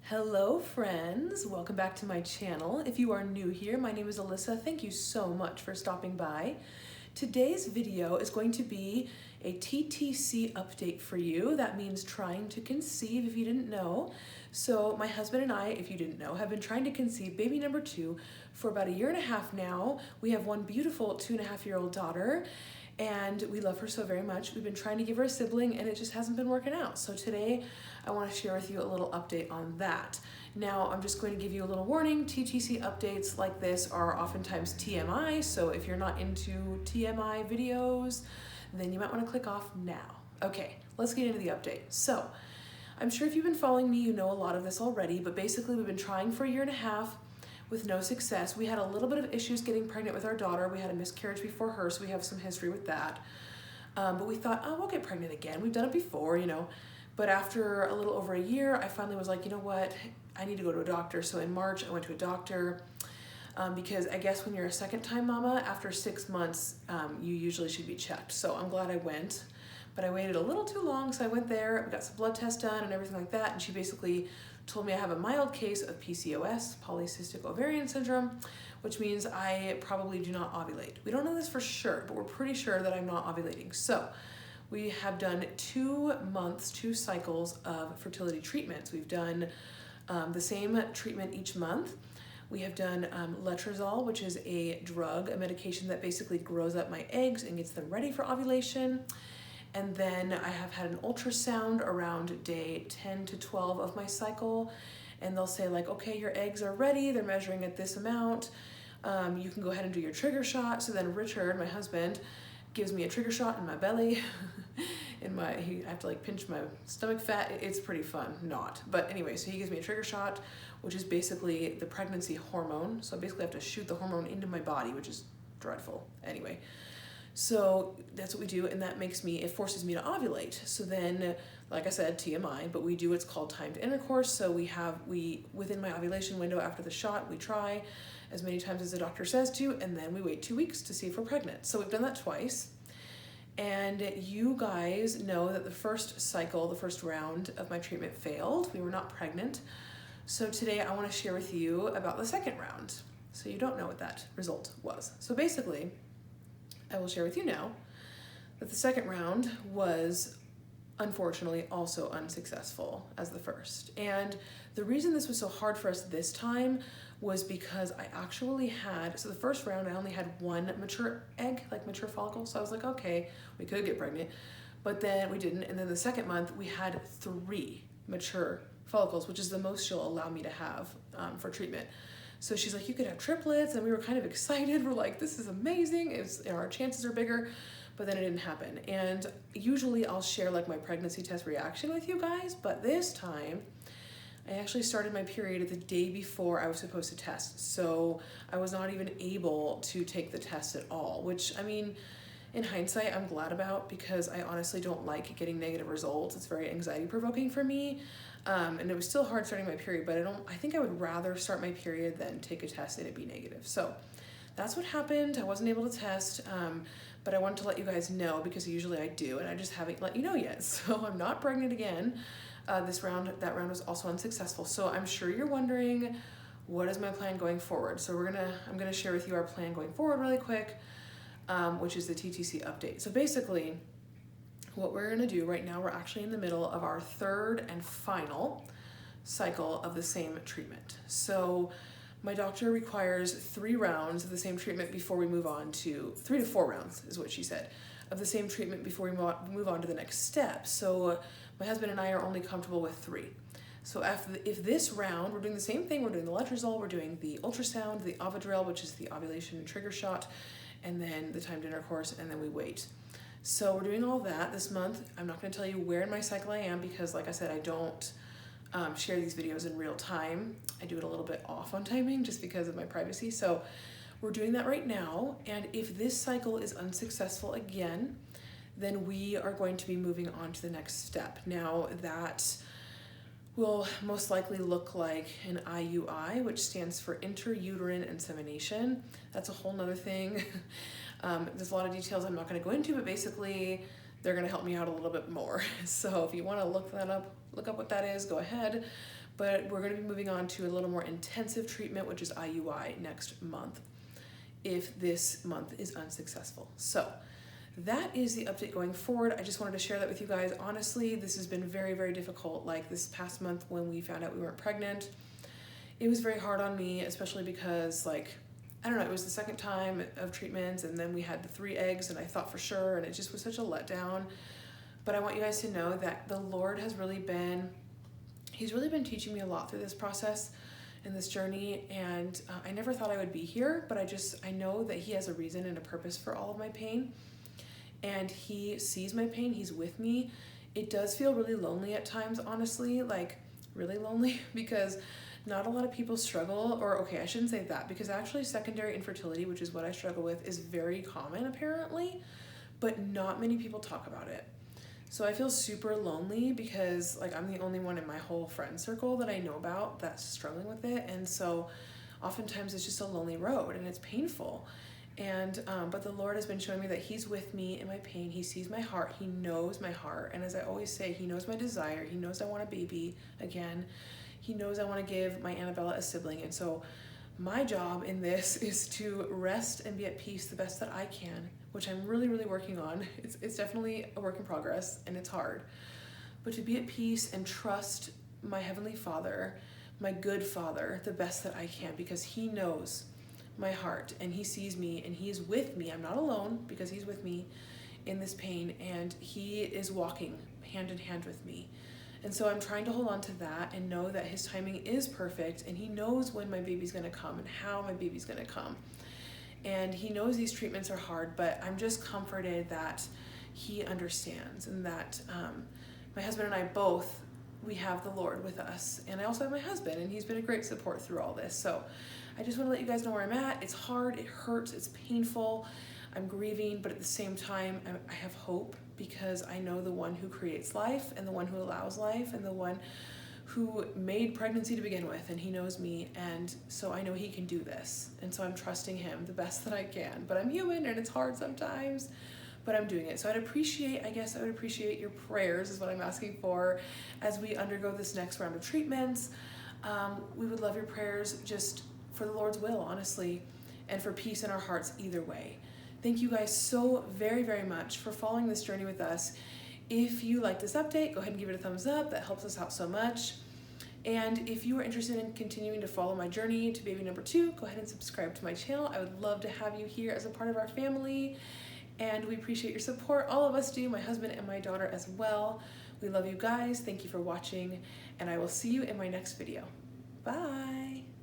Hello friends, welcome back to my channel. If you are new here, my name is Alyssa. Thank you so much for stopping by. Today's video is going to be a TTC update for you. That means trying to conceive, if you didn't know. So my husband and I, if you didn't know, have been trying to conceive baby number 2 for about 1.5 years now. We have one beautiful 2.5-year-old daughter, and we love her so very much. We've been trying to give her a sibling and it just hasn't been working out. So today I want to share with you a little update on that. Now I'm just going to give you a little warning. TTC updates like this are oftentimes TMI, so if you're not into TMI videos, then you might want to click off now. Okay, let's get into the update. So I'm sure if you've been following me, you know a lot of this already, but basically we've been trying for 1.5 years with no success. We had a little bit of issues getting pregnant with our daughter. We had a miscarriage before her, so we have some history with that. But we thought, oh, we'll get pregnant again. We've done it before, you know. But after a little over 1 year, I finally was like, you know what? I need to go to a doctor. So in March, I went to a doctor because I guess when you're a second-time mama, after 6 months, you usually should be checked. So I'm glad I went. But I waited a little too long, so I went there, got some blood tests done and everything like that, and she basically told me I have a mild case of PCOS, polycystic ovarian syndrome, which means I probably do not ovulate. We don't know this for sure, but we're pretty sure that I'm not ovulating. So we have done 2 months, 2 cycles of fertility treatments. We've done the same treatment each month. We have done letrozole, which is a drug, a medication that basically grows up my eggs and gets them ready for ovulation. And then I have had an ultrasound around day 10 to 12 of my cycle, and they'll say like, okay, your eggs are ready, they're measuring at this amount, you can go ahead and do your trigger shot. So then Richard, my husband, gives me a trigger shot in my belly, I have to like pinch my stomach fat. It's pretty fun, but anyway, so he gives me a trigger shot, which is basically the pregnancy hormone. So basically I have to shoot the hormone into my body, which is dreadful. Anyway. So that's what we do, and that it forces me to ovulate. So then, like I said, TMI, but we do what's called timed intercourse. So within my ovulation window after the shot, we try as many times as the doctor says to, and then we wait 2 weeks to see if we're pregnant. So we've done that twice. And you guys know that the first cycle, the first round of my treatment failed. We were not pregnant. So today I want to share with you about the second round. So you don't know what that result was. So basically, I will share with you now that the second round was unfortunately also unsuccessful as the first. And the reason this was so hard for us this time was because I actually had, so the first round I only had 1 mature egg, like mature follicle. So I was like, okay, we could get pregnant, but then we didn't. And then the second month we had 3 mature follicles, which is the most she'll allow me to have for treatment. So she's like, you could have triplets, and we were kind of excited. We're like, this is amazing. Our chances are bigger, but then it didn't happen. And usually I'll share like my pregnancy test reaction with you guys, but this time I actually started my period at the day before I was supposed to test. So I was not even able to take the test at all, which I mean, in hindsight, I'm glad about, because I honestly don't like getting negative results. It's very anxiety provoking for me. And it was still hard starting my period, but I think I would rather start my period than take a test and it be negative. So that's what happened. I wasn't able to test, but I wanted to let you guys know because usually I do, and I just haven't let you know yet. So I'm not pregnant again. That round was also unsuccessful. So I'm sure you're wondering, what is my plan going forward? So I'm gonna share with you our plan going forward really quick, which is the TTC update. So basically, what we're gonna do right now, we're actually in the middle of our 3rd and final cycle of the same treatment. So my doctor requires 3 rounds of the same treatment before we move on to, 3 to 4 rounds is what she said, of the same treatment before we move on to the next step. So my husband and I are only comfortable with 3. So if this round, we're doing the same thing, we're doing the letrozole, we're doing the ultrasound, the Ovidrel, which is the ovulation and trigger shot, and then the timed intercourse, and then we wait. So we're doing all that this month. I'm not going to tell you where in my cycle I am because, like I said, I don't share these videos in real time. I do it a little bit off on timing just because of my privacy. So we're doing that right now. And if this cycle is unsuccessful again, then we are going to be moving on to the next step. Now that will most likely look like an IUI, which stands for intrauterine insemination. That's a whole nother thing. There's a lot of details I'm not going to go into, but basically they're going to help me out a little bit more. So if you want to look that up, look up what that is, go ahead. But we're going to be moving on to a little more intensive treatment, which is IUI next month, if this month is unsuccessful. So that is the update going forward. I just wanted to share that with you guys. Honestly, this has been very, very difficult. Like this past month when we found out we weren't pregnant, it was very hard on me, especially because like, I don't know, it was the second time of treatments, and then we had the 3 eggs, and I thought for sure, and it just was such a letdown. But I want you guys to know that the Lord has really been, He's really been teaching me a lot through this process and this journey, and I never thought I would be here, but I know that He has a reason and a purpose for all of my pain, and He sees my pain, He's with me. It does feel really lonely at times, honestly, like really lonely, because not a lot of people struggle, or okay, I shouldn't say that, because actually secondary infertility, which is what I struggle with, is very common apparently, but not many people talk about it. So I feel super lonely because like I'm the only one in my whole friend circle that I know about that's struggling with it. And so oftentimes it's just a lonely road and it's painful. And but the Lord has been showing me that He's with me in my pain. He sees my heart. He knows my heart. And as I always say, He knows my desire. He knows I want a baby again. He knows I want to give my Annabella a sibling. And so my job in this is to rest and be at peace the best that I can, which I'm really, really working on. It's definitely a work in progress and it's hard. But to be at peace and trust my Heavenly Father, my good Father, the best that I can, because He knows my heart and He sees me and He's with me. I'm not alone because He's with me in this pain, and He is walking hand in hand with me. And so I'm trying to hold on to that and know that His timing is perfect, and He knows when my baby's gonna come and how my baby's gonna come. And He knows these treatments are hard, but I'm just comforted that He understands, and that my husband and I both, we have the Lord with us. And I also have my husband, and he's been a great support through all this. So I just want to let you guys know where I'm at. It's hard, it hurts, it's painful. I'm grieving, but at the same time, I have hope, because I know the one who creates life and the one who allows life and the one who made pregnancy to begin with, and He knows me, and so I know He can do this. And so I'm trusting Him the best that I can. But I'm human and it's hard sometimes, but I'm doing it. So I would appreciate your prayers is what I'm asking for as we undergo this next round of treatments. We would love your prayers just for the Lord's will, honestly, and for peace in our hearts either way. Thank you guys so very, very much for following this journey with us. If you like this update, go ahead and give it a thumbs up. That helps us out so much. And if you are interested in continuing to follow my journey to baby number 2, go ahead and subscribe to my channel. I would love to have you here as a part of our family. And we appreciate your support. All of us do, my husband and my daughter as well. We love you guys. Thank you for watching, and I will see you in my next video. Bye.